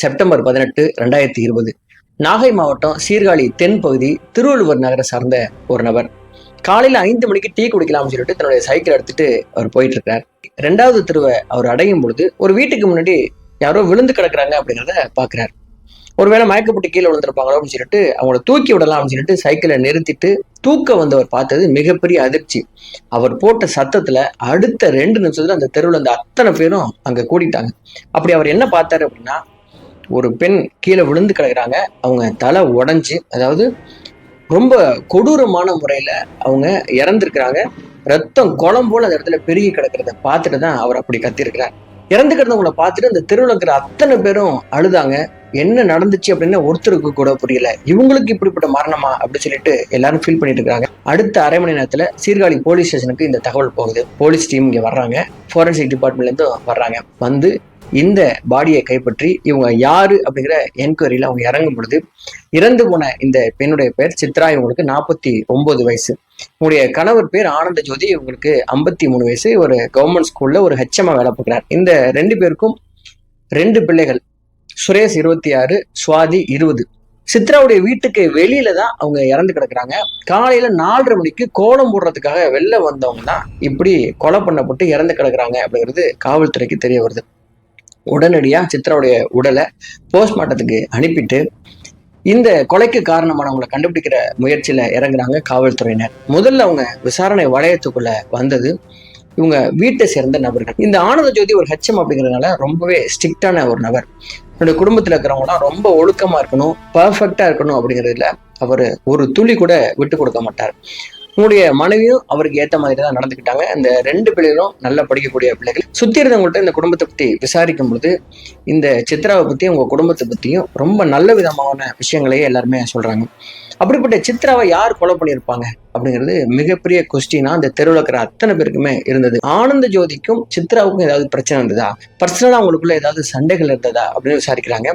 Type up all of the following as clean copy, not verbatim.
September 18, 2020 Nagai மாவட்டம் சீர்காழி தென் பகுதி திருவள்ளுவர் நகரை சார்ந்த ஒரு நபர் காலையில 5 மணிக்கு டீ குடிக்கலாம்னு சொல்லிட்டு தன்னுடைய சைக்கிள் எடுத்துட்டு அவர் போயிட்டு இருக்கார். 2வது தெருவை அவர் அடையும் பொழுது ஒரு வீட்டுக்கு முன்னாடி யாரோ விழுந்து கிடக்குறாங்க அப்படிங்கிறத பாக்குறாரு. ஒருவேளை மயக்கப்பட்டு கீழே விழுந்திருப்பாங்களோ அப்படின்னு சொல்லிட்டு அவங்கள தூக்கி விடலாம் அப்படின்னு சொல்லிட்டு சைக்கிளை நிறுத்திட்டு தூக்க வந்தவர் பார்த்தது மிகப்பெரிய அதிர்ச்சி. அவர் போட்ட சத்தத்துல அடுத்த 2 நிமிஷத்துல அந்த தெருவில் அந்த அத்தனை பேரும் அங்க கூடிட்டாங்க. அப்படி அவர் என்ன பார்த்தாரு அப்படின்னா, ஒரு பெண் கீழே விழுந்து கிடக்குறாங்க. அவங்க தலை உடைஞ்சு, அதாவது ரொம்ப கொடூரமான முறையில அவங்க இறந்துருக்கிறாங்க. ரத்தம் குளம் போல அந்த இடத்துல பெருகி கிடக்கிறத பார்த்துட்டு தான் அவர் அப்படி கத்திருக்கிறார். இறந்து கிடந்தவங்களை பார்த்துட்டு அந்த தெருவில் இருக்கிற அத்தனை பேரும் அழுதாங்க. என்ன நடந்துச்சு அப்படின்னு ஒருத்தருக்கு கூட புரியல. இவங்களுக்கு இப்படிப்பட்ட மரணமா அப்படின்னு சொல்லிட்டு எல்லாரும் ஃபீல் பண்ணிட்டு இருக்காங்க. அடுத்த அரை மணி நேரத்துல சீர்காழி போலீஸ் ஸ்டேஷனுக்கு இந்த தகவல் போகுது. போலீஸ் டீம் இங்க வர்றாங்க, ஃபாரன்சிக் டிபார்ட்மெண்ட்ல இருந்து வர்றாங்க. வந்து இந்த பாடியை கைப்பற்றி இவங்க யாரு அப்படிங்கிற என்கொயரியில அவங்க இறங்கும் பொழுது, இறந்து போன இந்த பெண்ணுடைய பேர் சித்ரா, இவங்களுக்கு 49 வயசு. உங்களுடைய கணவர் பேர் ஆனந்த ஜோதி, இவங்களுக்கு 53 வயசு. ஒரு கவர்மெண்ட் ஸ்கூல்ல ஒரு ஹெச்எம்மா வேலை பார்க்கிறார். இந்த 2 பேருக்கும் 2 பிள்ளைகள், சுரேஷ் 26, சுவாதி 20. சித்ராவுடைய வீட்டுக்கு வெளியில தான் அவங்க இறந்து கிடக்குறாங்க. காலையில 4:30 மணிக்கு கோலம் போடுறதுக்காக வெளில வந்தவங்க தான் இப்படி கொலை பண்ணப்பட்டு இறந்து கிடக்குறாங்க அப்படிங்கிறது காவல்துறைக்கு தெரிய வருது. உடனடியா சித்ராவுடைய உடலை போஸ்ட்மார்ட்டத்துக்கு அனுப்பிட்டு இந்த கொலைக்கு காரணமானவங்களை கண்டுபிடிக்கிற முயற்சியில இறங்குறாங்க காவல்துறையினர். முதல்ல அவங்க விசாரணை வளையத்துக்குள்ள வந்தது இவங்க வீட்டை சேர்ந்த நபர்கள். இந்த ஆனந்த ஜோதி ஒரு ஹெச்எம் அப்படிங்கிறதுனால ரொம்பவே ஸ்ட்ரிக்டான ஒரு நபர். என்னுடைய குடும்பத்துல இருக்கிறவங்களாம் ரொம்ப ஒழுக்கமா இருக்கணும், பர்ஃபெக்டா இருக்கணும் அப்படிங்கிறதுல அவர் ஒரு துளி கூட விட்டு கொடுக்க மாட்டார். உங்களுடைய மனைவியும் அவருக்கு ஏற்ற மாதிரி தான் நடந்துக்கிட்டாங்க. இந்த 2 பிள்ளைகளும் நல்லா படிக்கக்கூடிய பிள்ளைகள். சுத்தி இருந்தவங்கள்ட்ட இந்த குடும்பத்தை பத்தி விசாரிக்கும் பொழுது இந்த சித்ராவை பத்தியும் உங்க குடும்பத்தை பத்தியும் ரொம்ப நல்ல விதமான விஷயங்களையே எல்லாருமே சொல்றாங்க. அப்படிப்பட்ட சித்ராவை யார் கொலை பண்ணியிருப்பாங்க அப்படிங்கிறது மிகப்பெரிய கொஸ்டினா அந்த தெருவில் இருக்கிற அத்தனை பேருக்குமே இருந்தது. ஆனந்த ஜோதிக்கும் சித்ராவுக்கும் ஏதாவது பிரச்சனை இருந்ததா, பர்சனலா அவங்களுக்குள்ள ஏதாவது சண்டைகள் இருந்ததா அப்படின்னு விசாரிக்கிறாங்க.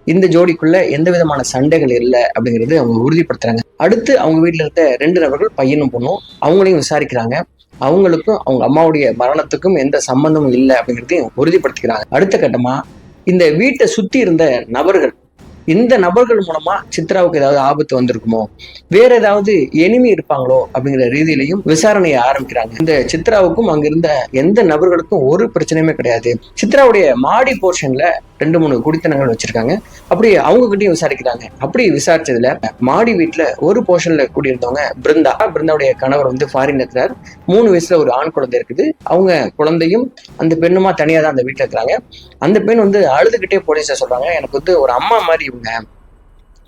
இந்த ஜோடிக்குள்ள எந்த விதமான சண்டைகள் இல்லை அப்படிங்கிறது அவங்க உறுதிப்படுத்துறாங்க. அடுத்து அவங்க வீட்டுல இருக்க 2 நபர்கள், பையனும் பொண்ணும், அவங்களையும் விசாரிக்கிறாங்க. அவங்களுக்கும் அவங்க அம்மாவுடைய மரணத்துக்கும் எந்த சம்பந்தமும் இல்லை அப்படிங்கிறதையும் உறுதிப்படுத்திக்கிறாங்க. அடுத்த கட்டமா இந்த வீட்டை சுத்தி இருந்த நபர்கள், இந்த நபர்கள் மூலமா சித்ராவுக்கு ஏதாவது ஆபத்து வந்திருக்குமோ, வேற ஏதாவது எனிமி இருப்பாங்களோ அப்படிங்கிற ரீதியிலையும் விசாரணையை ஆரம்பிக்கிறாங்க. இந்த சித்ராவுக்கும் அங்கிருந்த எந்த நபர்களுக்கும் ஒரு பிரச்சனையுமே கிடையாது. சித்ராவுடைய மாடி போர்ஷன்ல 2-3 குடித்தனங்கள் வச்சிருக்காங்க. அப்படி அவங்க கிட்டையும் விசாரிக்கிறாங்க. அப்படி விசாரிச்சதுல மாடி வீட்டுல ஒரு போர்ஷன்ல கூடியிருந்தவங்க பிருந்தாவுடைய கணவர் வந்து ஃபாரின்ல இருக்கிறார். 3 வயசுல ஒரு ஆண் குழந்தை இருக்குது. அவங்க குழந்தையும் அந்த பெண்ணுமா தனியா தான் அந்த வீட்டுல இருக்கிறாங்க. அந்த பெண் வந்து அழுதுகிட்டே போலீஸை சொல்றாங்க, எனக்கு வந்து ஒரு அம்மா மாதிரி இவங்க,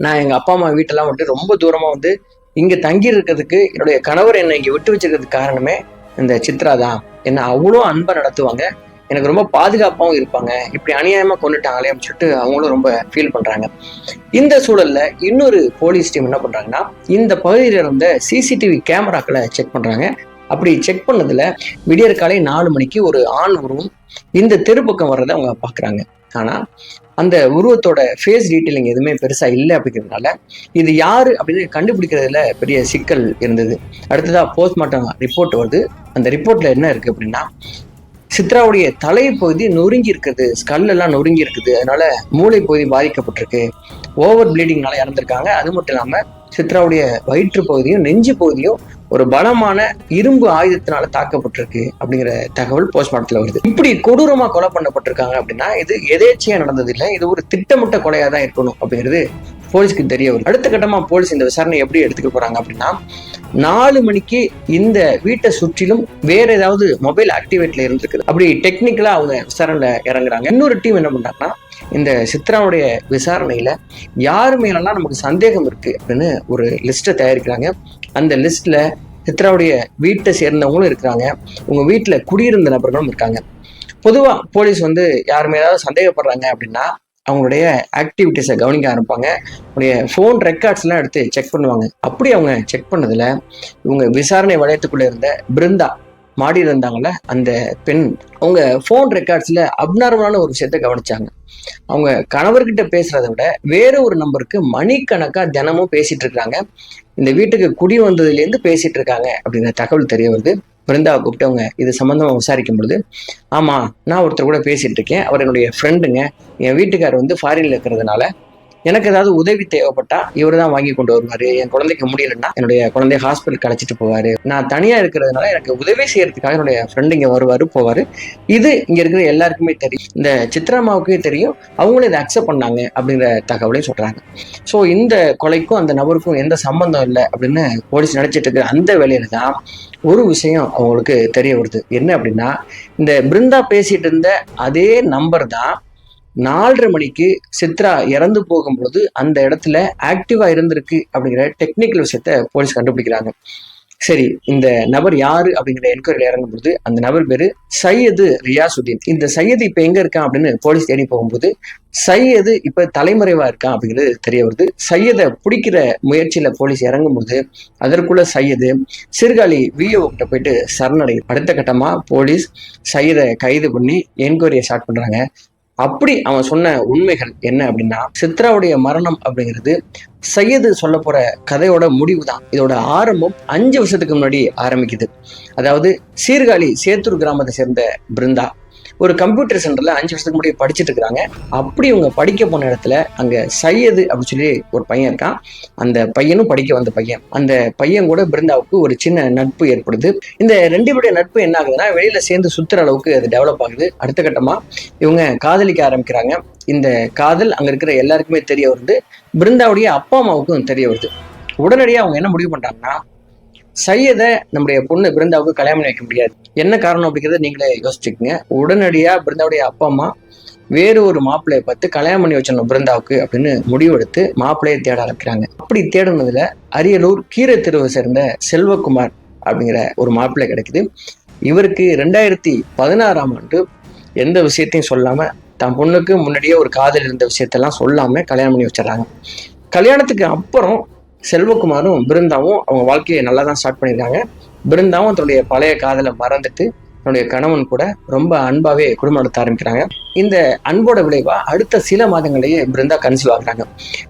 நான் எங்க அப்பா அம்மா வீட்டெல்லாம் விட்டு ரொம்ப தூரமா வந்து இங்க தங்கி இருக்கிறதுக்கு என்னுடைய கணவர் என்னை இங்க விட்டு வச்சிருக்கிறதுக்கு காரணமே இந்த சித்ரா தான். என்ன அவ்வளோ அன்பா நடத்துவாங்க, எனக்கு ரொம்ப பாதுகாப்பாகவும் இருப்பாங்க, இப்படி அநியாயமா கொண்டுட்டாங்களே அப்படின்னு சொல்லிட்டு அவங்களும் ரொம்ப ஃபீல் பண்றாங்க. இந்த சூழல்ல இன்னொரு போலீஸ் டீம் என்ன பண்றாங்கன்னா, இந்த பகுதியில இருந்த சிசிடிவி கேமராக்களை செக் பண்றாங்க. அப்படி செக் பண்ணதுல விடியற் காலை 4 மணிக்கு ஒரு ஆண் உருவம் இந்த தெரு பக்கம் வர்றதை அவங்க பாக்குறாங்க. ஆனா அந்த உருவத்தோட ஃபேஸ் டீட்டெயிலிங் எதுவுமே பெருசா இல்லை அப்படிங்கிறதுனால இது யாரு அப்படின்னு கண்டுபிடிக்கிறதுல பெரிய சிக்கல் இருந்தது. அடுத்ததா போஸ்ட்மார்ட்டம் ரிப்போர்ட் வருது. அந்த ரிப்போர்ட்ல என்ன இருக்கு அப்படின்னா, சித்ராவுடைய தலைப்பகுதி நொறுங்கி இருக்குது, ஸ்கல் எல்லாம் நொறுங்கி இருக்குது, அதனால மூளை பகுதி பாதிக்கப்பட்டிருக்கு, ஓவர் ப்ளீடிங்னால இறந்திருக்காங்க. அது மட்டும் இல்லாம சித்ராவுடைய வயிற்று பகுதியும் நெஞ்சு பகுதியும் ஒரு பலமான இரும்பு ஆயுதத்தினால தாக்கப்பட்டிருக்கு அப்படிங்கிற தகவல் போஸ்ட்மார்ட்டத்துல வருது. இப்படி கொடூரமா கொலை பண்ணப்பட்டிருக்காங்க அப்படின்னா இது எதேச்சியா நடந்தது இல்லை, இது ஒரு திட்டமிட்ட கொலையா தான் இருக்கணும் அப்படிங்கிறது போலீஸ்க்கு தெரிய வரும். அடுத்த கட்டமா போலீஸ் இந்த விசாரணை எப்படி எடுத்துக்க போறாங்க அப்படின்னா, 4 மணிக்கு இந்த வீட்டை சுற்றிலும் வேற ஏதாவது மொபைல் ஆக்டிவேட்ல இருந்திருக்குது. அப்படி டெக்னிக்கலா அவங்க விசாரணையில இறங்குறாங்க. இன்னொரு டீம் என்ன பண்றாங்கன்னா, இந்த சித்ராவுடைய விசாரணையில யாரு மேலாம் நமக்கு சந்தேகம் இருக்கு அப்படின்னு ஒரு லிஸ்ட்டை தயாரிக்கிறாங்க. அந்த லிஸ்ட்ல சித்ராவுடைய வீட்டை சேர்ந்தவங்களும் இருக்கிறாங்க, உங்க வீட்டுல குடியிருந்த நபர்களும் இருக்காங்க. பொதுவா போலீஸ் வந்து யாருமே ஏதாவது சந்தேகப்படுறாங்க அப்படின்னா அவங்களுடைய ஆக்டிவிட்டிஸை கவனிக்க ஆரம்பிப்பாங்க. அவங்களுடைய ஃபோன் ரெக்கார்ட்ஸ் எல்லாம் எடுத்து செக் பண்ணுவாங்க. அப்படி அவங்க செக் பண்ணதுல இவங்க விசாரணை வளையத்துக்குள்ள இருந்த பிருந்தா மாடியில் இருந்தாங்கல்ல அந்த பெண், அவங்க ஃபோன் ரெக்கார்ட்ஸ்ல அப்நார்மலான ஒரு விஷயத்த கவனிச்சாங்க. அவங்க கணவர்கிட்ட பேசுறதை விட வேற ஒரு நம்பருக்கு மணிக்கணக்கா தினமும் பேசிட்டு இருக்காங்க. இந்த வீட்டுக்கு குடி வந்ததுலேருந்து பேசிட்டு இருக்காங்க அப்படிங்கிற தகவல் தெரிய வருது. பிருந்தாவை கூப்பிட்டு அவங்க இது சம்பந்தமா விசாரிக்கும் பொழுது, ஆமா நான் ஒருத்தர் கூட பேசிட்டு இருக்கேன், அவர் என்னுடைய ஃப்ரெண்டுங்க, என் வீட்டுக்காரர் வந்து ஃபாரின்ல இருக்கிறதுனால எனக்கு ஏதாவது உதவி தேவைப்பட்டா இவர் தான் வாங்கி கொண்டு வருவாரு. என் குழந்தைக்கு முடியலன்னா என்னுடைய குழந்தைய ஹாஸ்பிட்டலுக்கு அழைச்சிட்டு போவாரு. நான் தனியா இருக்கிறதுனால எனக்கு உதவி செய்யறதுக்காக என்னுடைய ஃப்ரெண்டு இங்க வருவாரு போவாரு. இது இங்க இருக்கிற எல்லாருக்குமே தெரியும், இந்த சித்ராமாவுக்கே தெரியும், அவங்களும் இதை அக்செப்ட் பண்ணாங்க அப்படிங்கிற தகவலையும் சொல்றாங்க. ஸோ இந்த கொலைக்கும் அந்த நபருக்கும் எந்த சம்பந்தம் இல்லை அப்படின்னு போலீஸ் நினைச்சிட்டு இருக்கிற அந்த வேலையில தான் ஒரு விஷயம் அவங்களுக்கு தெரிய வருது. என்ன அப்படின்னா, இந்த பிருந்தா பேசிட்டு இருந்த அதே நம்பர் தான் 4:30 மணிக்கு சித்ரா இறந்து போகும்போது அந்த இடத்துல ஆக்டிவா இருந்திருக்கு அப்படிங்கிற டெக்னிக்கல் விஷயத்த போலீஸ் கண்டுபிடிக்கிறாங்க. சரி, இந்த நபர் யாரு அப்படிங்கிற என்கொயரியில் இறங்கும் பொழுது அந்த நபர் பேரு சையது ரியாசுதீன். இந்த சையது இப்ப எங்க இருக்கான் அப்படின்னு போலீஸ் தேடி போகும்போது சையது இப்ப தலைமறைவா இருக்கான் அப்படிங்கிறது தெரிய வருது. சையதை பிடிக்கிற முயற்சியில போலீஸ் இறங்கும் போது அதற்குள்ள சையது சீர்காழி விஓ கிட்ட போயிட்டு சரணடை. அடுத்த கட்டமா போலீஸ் சையதை கைது பண்ணி என்கொயரியை ஸ்டார்ட் பண்றாங்க. அப்படி அவன் சொன்ன உண்மைகள் என்ன அப்படின்னா, சித்ராவுடைய மரணம் அப்படிங்கிறது சையது சொல்ல போற கதையோட முடிவு தான். இதோட ஆரம்பம் 5 வருஷத்துக்கு முன்னாடி ஆரம்பிக்குது. அதாவது சீர்காழி சேத்தூர் கிராமத்தை சேர்ந்த பிருந்தா ஒரு கம்ப்யூட்டர் சென்டர்ல 5 வருஷத்துக்கு முன்னாடி படிச்சுட்டு இருக்கிறாங்க. அப்படி இவங்க படிக்க போன இடத்துல அங்க சையது அப்படின்னு சொல்லி ஒரு பையன் இருக்கான். அந்த பையனும் படிக்க வந்த பையன். அந்த பையன் கூட பிருந்தாவுக்கு ஒரு சின்ன நட்பு ஏற்படுது. இந்த 2 பேருடைய நட்பு என்ன ஆகுதுன்னா, வெளியில சேர்ந்து சுத்துற அளவுக்கு அது டெவலப் ஆகுது. அடுத்த கட்டமா இவங்க காதலிக்க ஆரம்பிக்கிறாங்க. இந்த காதல் அங்க இருக்கிற எல்லாருக்குமே தெரிய வருது. பிருந்தாவுடைய அப்பா அம்மாவுக்கும் தெரிய வருது. உடனடியாக அவங்க என்ன முடிவு பண்றாங்கன்னா, சையதை நம்முடைய பொண்ணு பிருந்தாவுக்கு கல்யாணம் பண்ணி வைக்க முடியாது. என்ன காரணம் அப்படிங்கிறத நீங்களே யோசிச்சுக்கோங்க. உடனடியா பிருந்தாவுடைய அப்பா அம்மா வேறு ஒரு மாப்பிள்ளையை பார்த்து கல்யாணம் பண்ணி வச்சிடணும் பிருந்தாவுக்கு அப்படின்னு முடிவெடுத்து மாப்பிள்ளையை தேட ஆரம்பிக்கிறாங்க. அப்படி தேடுனதுல அரியலூர் கீரை தெருவை சேர்ந்த செல்வகுமார் அப்படிங்கிற ஒரு மாப்பிள்ளை கிடைக்குது. இவருக்கு 2016ஆம் ஆண்டு எந்த விஷயத்தையும் சொல்லாம, தன் பொண்ணுக்கு முன்னாடியே ஒரு காதல் இருந்த விஷயத்தெல்லாம் சொல்லாம கல்யாணம் பண்ணி வச்சிடறாங்க. கல்யாணத்துக்கு அப்புறம் செல்வகுமாரும் பிருந்தாவும் அவங்க வாழ்க்கையை நல்லா தான் ஸ்டார்ட் பண்ணியிருக்காங்க. பிருந்தாவும் தன்னுடைய பழைய காதலை மறந்துட்டு தன்னுடைய கணவன் கூட ரொம்ப அன்பாவே குடும்பம் நடத்த ஆரம்பிக்கிறாங்க. இந்த அன்போட விளைவா அடுத்த சில மாதங்களையே பிருந்தா கன்சீவ் ஆகுறாங்க.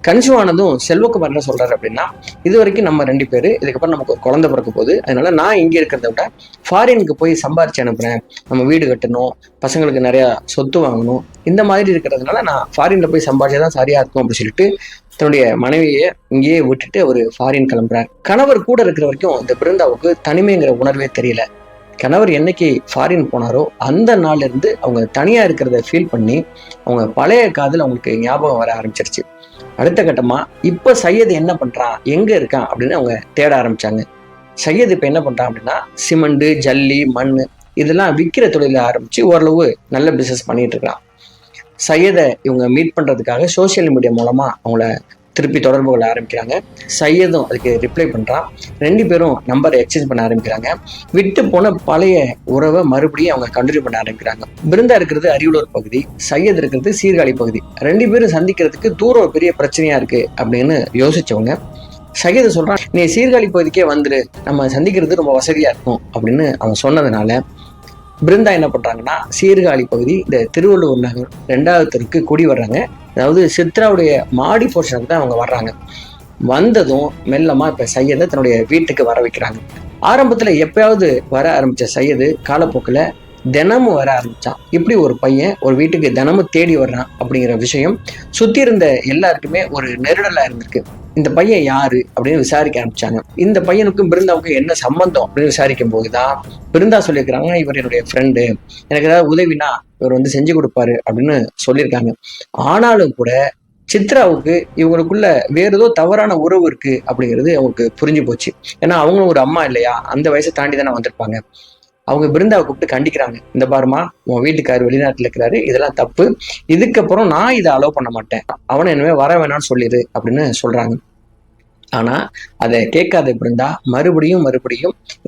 கன்சீவ் ஆனதும் செல்வகுமார் என்ன சொல்றாரு அப்படின்னா, இது வரைக்கும் நம்ம 2 பேரு, இதுக்கப்புறம் நமக்கு ஒரு குழந்தை பிறக்க போகுது, அதனால நான் இங்க இருக்கிறத விட ஃபாரினுக்கு போய் சம்பாரிச்சு அனுப்புறேன், நம்ம வீடு கட்டணும், பசங்களுக்கு நிறைய சொத்து வாங்கணும், இந்த மாதிரி இருக்கிறதுனால நான் ஃபாரின்ல போய் சம்பாதிச்சாதான் சரியா இருக்கும் அப்படின்னு சொல்லிட்டு தன்னுடைய மனைவியை இங்கேயே விட்டுட்டு அவர் ஃபாரின் கிளம்புறாரு. கணவர் கூட இருக்கிற வரைக்கும் இந்த பிருந்தாவுக்கு தனிமைங்கிற உணர்வே தெரியல. கணவர் என்னைக்கு ஃபாரின் போனாரோ அந்த நாள்ல இருந்து அவங்க தனியா இருக்கிறத ஃபீல் பண்ணி அவங்க பழைய காதல் அவங்களுக்கு ஞாபகம் வர ஆரம்பிச்சிருச்சு. அடுத்த கட்டமா இப்ப சையது என்ன பண்றான், எங்க இருக்கான் அப்படின்னு அவங்க தேட ஆரம்பிச்சாங்க. சையது இப்ப என்ன பண்றான் அப்படின்னா, சிமெண்ட், ஜல்லி, மண் இதெல்லாம் விற்கிற தொழில ஆரம்பிச்சு ஓரளவு நல்ல பிசினஸ் பண்ணிட்டு இருக்கான். சையதை இவங்க மீட் பண்றதுக்காக சோசியல் மீடியா மூலமா அவங்கள திருப்பி தொடர்பு கொள்ள ஆரம்பிக்கிறாங்க. சையதும் அதுக்கு ரிப்ளை பண்றான். 2 பேரும் நம்பரை எக்ஸ்சேஞ்ச் பண்ண ஆரம்பிக்கிறாங்க. விட்டு போன பழைய உறவை மறுபடியும் அவங்க கண்டினியூ பண்ண ஆரம்பிக்கிறாங்க. பிருந்தா இருக்கிறது அரியலூர் பகுதி, சையது இருக்கிறது சீர்காழி பகுதி. 2 பேரும் சந்திக்கிறதுக்கு தூரம் பெரிய பிரச்சனையா இருக்கு அப்படின்னு யோசிச்சவங்க சையது சொல்றான், நீ சீர்காழி பகுதிக்கே வந்துரு, நம்ம சந்திக்கிறது ரொம்ப வசதியா இருக்கும் அப்படின்னு அவன் சொன்னதுனால பிருந்தா என்ன பண்றாங்கன்னா, சீர்காழி பகுதி இந்த திருவள்ளுவர் நகர் 2வது தெருக்கு குடி வர்றாங்க. அதாவது சித்ராவுடைய மாடி போர்ஷனுக்கு தான் அவங்க வர்றாங்க. வந்ததும் மெல்லமா இப்ப சையதை தன்னுடைய வீட்டுக்கு வர வைக்கிறாங்க. ஆரம்பத்துல எப்பயாவது வர ஆரம்பிச்ச சையது காலப்போக்கில் தினமும் வர ஆரம்பிச்சான். இப்படி ஒரு பையன் ஒரு வீட்டுக்கு தினமும் தேடி வர்றான் அப்படிங்கிற விஷயம் சுத்தி இருந்த எல்லாருக்குமே ஒரு நெருடலா இருந்திருக்கு. இந்த பையன் யாரு அப்படின்னு விசாரிக்க ஆரம்பிச்சாங்க. இந்த பையனுக்கும் பிருந்தாவுக்கும் என்ன சம்பந்தம் அப்படின்னு விசாரிக்கும் போதுதான் பிருந்தா சொல்லியிருக்கிறாங்க, இவர் என்னுடைய ஃப்ரெண்டு, எனக்கு ஏதாவது உதவினா இவர் வந்து செஞ்சு கொடுப்பாரு அப்படின்னு சொல்லியிருக்காங்க. ஆனாலும் கூட சித்ராவுக்கு இவங்களுக்குள்ள வேற ஏதோ தவறான உறவு இருக்கு அப்படிங்கிறது அவங்களுக்கு புரிஞ்சு போச்சு. ஏன்னா அவங்களும் ஒரு அம்மா இல்லையா, அந்த வயசை தாண்டி தானே வந்திருப்பாங்க. அவங்க பிருந்தாவை கூப்பிட்டு கண்டிக்கிறாங்க, இந்த பாருமா உன் வீட்டுக்காரர் வெளிநாட்டுல இருக்கிறாரு, இதெல்லாம் தப்பு, இதுக்கப்புறம் நான் இதை அலோவ் பண்ண மாட்டேன், அவனை இனிமே வர வேணாம்னு சொல்லிடு அப்படின்னு சொல்றாங்க. ஆனா அதை கேட்காத பிருந்தா மறுபடியும்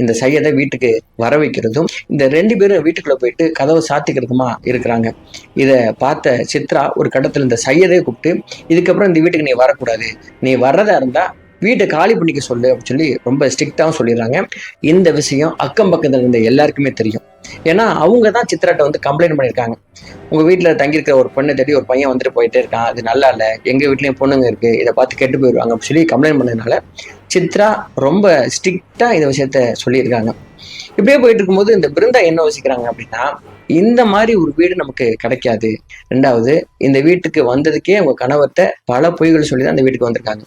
இந்த சையதை வீட்டுக்கு வர வைக்கிறதும் இந்த 2 பேரும் வீட்டுக்குள்ள போயிட்டு கதவை சாத்திக்கிறதுமா இருக்கிறாங்க. இதை பார்த்த சித்ரா ஒரு கட்டத்துல இந்த சையதை கூப்பிட்டு, இதுக்கப்புறம் இந்த வீட்டுக்கு நீ வரக்கூடாது, நீ வர்றதா இருந்தா வீட்டை காலி பண்ணிக்க சொல்லு அப்படின்னு சொல்லி ரொம்ப ஸ்ட்ரிக்டாகவும் சொல்லிடுறாங்க. இந்த விஷயம் அக்கம் பக்கத்தில் இருந்த எல்லாருக்குமே தெரியும். ஏன்னா அவங்க தான் சித்ராட்ட வந்து கம்ப்ளைண்ட் பண்ணியிருக்காங்க, உங்க வீட்டில் தங்கியிருக்கிற ஒரு பொண்ணை தேடி ஒரு பையன் வந்துட்டு போயிட்டே இருக்கான், அது நல்லா இல்லை, எங்க வீட்லயும் பொண்ணுங்க இருக்கு, இதை பார்த்து கெட்டு போயிடுவாங்க அப்படின்னு சொல்லி கம்ப்ளைண்ட் பண்ணதுனால சித்ரா ரொம்ப ஸ்ட்ரிக்டா இந்த விஷயத்த சொல்லியிருக்காங்க. இப்படியே போயிட்டு இருக்கும்போது இந்த பிருந்தா என்ன யோசிக்கிறாங்க அப்படின்னா, இந்த மாதிரி ஒரு வீடு நமக்கு கிடைக்காது. 2வது இந்த வீட்டுக்கு வந்ததுக்கே அவங்க கணவர்ட்ட பல பொய்கள் சொல்லி தான் இந்த வீட்டுக்கு வந்திருக்காங்க.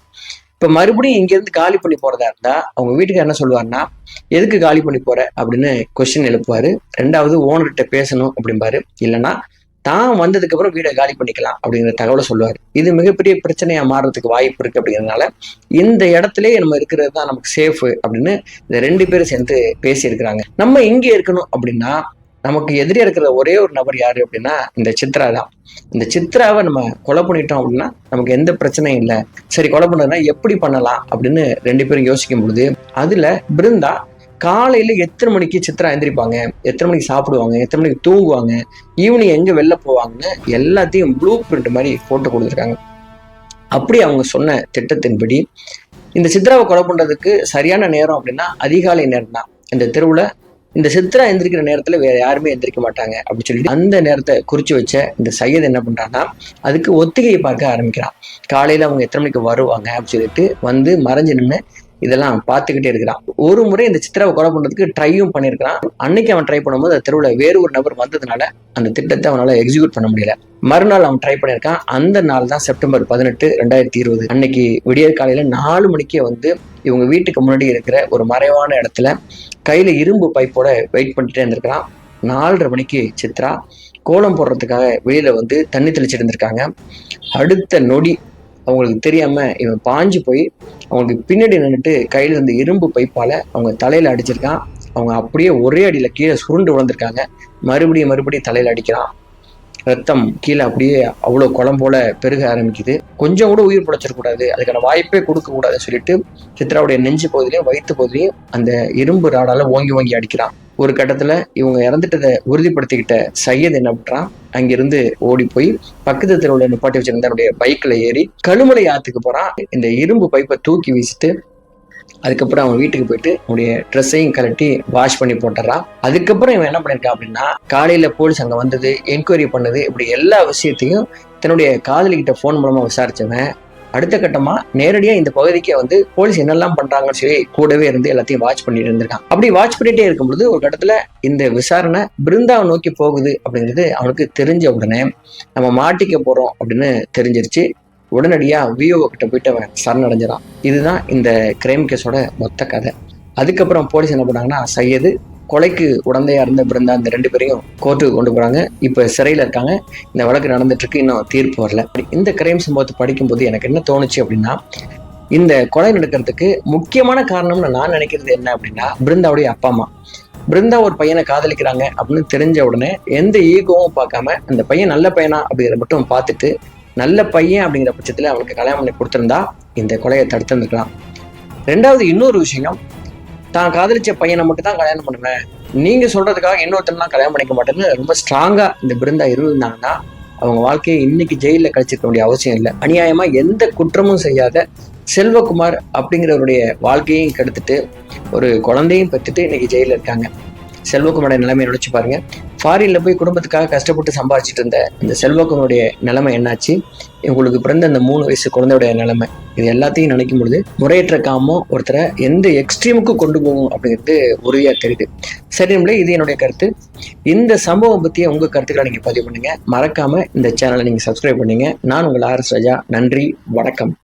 இப்ப மறுபடியும் இங்க இருந்து காலி பண்ணி போறதா இருந்தா அவங்க வீட்டுக்கு என்ன சொல்லுவாருன்னா, எதுக்கு காலி பண்ணி போற அப்படின்னு கொஸ்டின் எழுப்புவாரு. 2வது ஓனர்கிட்ட பேசணும் அப்படிம்பாரு. இல்லைன்னா தான் வந்ததுக்கு அப்புறம் வீடை காலி பண்ணிக்கலாம் அப்படிங்கிற தகவலை சொல்லுவாரு. இது மிகப்பெரிய பிரச்சனையா மாறுறதுக்கு வாய்ப்பு இருக்கு அப்படிங்கிறதுனால இந்த இடத்துலயே நம்ம இருக்கிறது தான் நமக்கு சேஃப் அப்படின்னு இந்த 2 பேரும் சேர்ந்து பேசியிருக்கிறாங்க. நம்ம இங்கே இருக்கணும் அப்படின்னா நமக்கு எதிரியா இருக்கிற ஒரே ஒரு நபர் யாரு அப்படின்னா இந்த சித்ரா தான். இந்த சித்ராவை நம்ம கொலை பண்ணிட்டோம் அப்படின்னா நமக்கு எந்த பிரச்சனையும் இல்லை. சரி, கொலை பண்ணதுன்னா எப்படி பண்ணலாம் அப்படின்னு 2 பேரும் யோசிக்கும் பொழுது அதுல பிருந்தா காலையில எத்தனை மணிக்கு சித்ரா எந்திரிப்பாங்க, எத்தனை மணிக்கு சாப்பிடுவாங்க, எத்தனை மணிக்கு தூங்குவாங்க, ஈவினிங் எங்க வெளில போவாங்கன்னு எல்லாத்தையும் ப்ளூ பிரிண்ட் மாதிரி போட்டு கொடுத்துருக்காங்க. அப்படி அவங்க சொன்ன திட்டத்தின்படி இந்த சித்ராவை கொலை பண்றதுக்கு சரியான நேரம் அப்படின்னா அதிகாலை நேரம் தான். இந்த தெருவுல இந்த சித்ரா எந்திரிக்கிற நேரத்துல வேற யாருமே எந்திரிக்க மாட்டாங்க அப்படின்னு சொல்லிட்டு அந்த நேரத்தை குறிச்சு வச்ச இந்த சையத் என்ன பண்றான்னா அதுக்கு ஒத்திகையை பார்க்க ஆரம்பிக்கிறான். காலையில அவங்க எத்தனை மணிக்கு வருவாங்க அப்படின்னு சொல்லிட்டு வந்து மறைஞ்சு நின்று இதெல்லாம் பார்த்துக்கிட்டே இருக்கிறான். ஒரு முறை இந்த சித்ராவை கொலை பண்றதுக்கு ட்ரையும் பண்ணியிருக்கிறான். அன்னைக்கு அவன் ட்ரை பண்ணும்போது அந்த தெருவில் வேறு ஒரு நபர் வந்ததுனால அந்த திட்டத்தை அவனால எக்ஸிக்யூட் பண்ண முடியல. மறுநாள் அவன் ட்ரை பண்ணியிருக்கான். அந்த நாள் தான் செப்டம்பர் 18, 2020. அன்னைக்கு விடியற் காலையில 4 மணிக்கே வந்து இவங்க வீட்டுக்கு முன்னாடி இருக்கிற ஒரு மறைவான இடத்துல கையில இரும்பு பைப்போட வெயிட் பண்ணிட்டே இருந்திருக்கிறான். 4:30 மணிக்கு சித்ரா கோலம் போடுறதுக்காக வெளியில வந்து தண்ணி தெளிச்சிட்டு இருந்திருக்காங்க. அடுத்த நொடி அவங்களுக்கு தெரியாம இவன் பாஞ்சு போய் அவங்களுக்கு பின்னாடி நின்றுட்டு கையில இருந்த இரும்பு பைப்பால அவங்க தலையில அடிச்சிருக்கான். அவங்க அப்படியே ஒரே அடியில கீழே சுருண்டு விழுந்திருக்காங்க. மறுபடியும் தலையில அடிக்கிறான். ரத்தம் கீழே அப்படியே அவ்வளோ குளம் போல பெருக ஆரம்பிக்குது. கொஞ்சம் கூட உயிர் பிழைச்சிடக்கூடாது, அதுக்கான வாய்ப்பே கொடுக்க கூடாதுன்னு சொல்லிட்டு சித்ராவுடைய நெஞ்சு பகுதியிலையும் வயிற்று பகுதியிலையும் அந்த இரும்பு ராடால ஓங்கி அடிக்கிறான். ஒரு கட்டத்துல இவங்க இறந்துட்டதை உறுதிப்படுத்திக்கிட்ட சையத் என்ன பண்றான், அங்கிருந்து ஓடி போய் பக்கத்து தெருவுல நிப்பாட்டி வச்சிருந்த தன்னுடைய பைக்ல ஏறி கழுமலை ஆத்துக்கு போறான். இந்த இரும்பு பைப்பை தூக்கி வீசிட்டு அதுக்கப்புறம் அவன் வீட்டுக்கு போயிட்டு அவனுடைய ட்ரெஸ்ஸையும் கலட்டி வாஷ் பண்ணி போட்டுறான். அதுக்கப்புறம் இவன் என்ன பண்ணிருக்கான் அப்படின்னா காலையில போலீஸ் அங்க வந்தது, என்கொயரி பண்ணது, இப்படி எல்லா விஷயத்தையும் தன்னுடைய காதலிக்கிட்ட போன் மூலமா விசாரிச்சவன் அடுத்த கட்டமா நேரடியா இந்த பகுதிக்கே வந்து போலீஸ் என்னெல்லாம் பண்றாங்கன்னு சொல்லி கூடவே இருந்து எல்லாத்தையும் வாட்ச் பண்ணிட்டு இருந்திருக்கான். அப்படி வாட்ச் பண்ணிட்டே இருக்கும்பொழுது ஒரு கட்டத்துல இந்த விசாரணை பிருந்தாவை நோக்கி போகுது அப்படிங்கிறது அவனுக்கு தெரிஞ்ச உடனே நம்ம மாட்டிக்க போறோம் அப்படின்னு தெரிஞ்சிருச்சு. உடனடியா விஓ கிட்ட போயிட்டு அவன் சரணடைஞ்சிடான். இதுதான் இந்த கிரைம் கேஸோட மொத்த கதை. அதுக்கப்புறம் போலீஸ் என்ன பண்ணாங்கன்னா சையது, கொலைக்கு உடந்தையா இருந்த பிருந்தா, இந்த 2 பேரையும் கோர்ட்டுக்கு கொண்டு போறாங்க. இப்ப சிறையில இருக்காங்க. இந்த வழக்கு நடந்துட்டு இருக்கு, இன்னும் தீர்ப்பு வரல. இந்த கிரைம் சம்பவத்தை படிக்கும்போது எனக்கு என்ன தோணுச்சு அப்படின்னா, இந்த கொலை நடக்கிறதுக்கு முக்கியமான காரணம்னு நான் நினைக்கிறது என்ன அப்படின்னா பிருந்தாவுடைய அப்பா அம்மா. பிருந்தா ஒரு பையனை காதலிக்கிறாங்க அப்படின்னு தெரிஞ்ச உடனே எந்த ஈகோவும் பார்க்காம அந்த பையன் நல்ல பையனா அப்படிங்கிறத மட்டும் பார்த்துட்டு நல்ல பையன் அப்படிங்கிற பட்சத்துல அவனுக்கு கல்யாணம் பண்ணி கொடுத்திருந்தா இந்த கொலையை தடுத்துருந்துக்கலாம். 2வது இன்னொரு விஷயம், தான் காதலிச்ச பையனை மட்டும் தான் கல்யாணம் பண்ணுவேன், நீங்க சொல்றதுக்காக இன்னொருத்தனா கல்யாணம் பண்ணிக்க மாட்டேன்னு ரொம்ப ஸ்ட்ராங்கா இந்த பிருந்தா இருந்தாங்கன்னா அவங்க வாழ்க்கையை இன்னைக்கு ஜெயிலில் கழிச்சிருக்க வேண்டிய அவசியம் இல்லை. அநியாயமா எந்த குற்றமும் செய்யாத செல்வகுமார் அப்படிங்கிறவருடைய வாழ்க்கையும் கெடுத்துட்டு ஒரு குழந்தையும் பெற்றுட்டு இன்னைக்கு ஜெயிலில் இருக்காங்க. செல்வகுமாரோட நிலைமையை நினைச்சு பாருங்க. ஃபாரின்ல போய் குடும்பத்துக்காக கஷ்டப்பட்டு சம்பாதிச்சுட்டு இருந்த இந்த செல்வகுமாரோடைய நிலைமை என்னாச்சு, இவங்களுக்கு பிறந்த அந்த 3 வயசு குழந்தையுடைய நிலைமை, இது எல்லாத்தையும் நினைக்கும் பொழுது முறையற்ற காமம் ஒருத்தரை எந்த எக்ஸ்ட்ரீமுக்கு கொண்டு போகும் அப்படிங்கிறது உறுதியா தெரியுது. சரி, இது என்னுடைய கருத்து. இந்த சம்பவம் பத்திய உங்க கருத்துக்களை நீங்க பதிவு பண்ணுங்க. மறக்காம இந்த சேனலை நீங்க சப்ஸ்கிரைப் பண்ணுங்க. நான் உங்கள் RS ராஜா. நன்றி, வணக்கம்.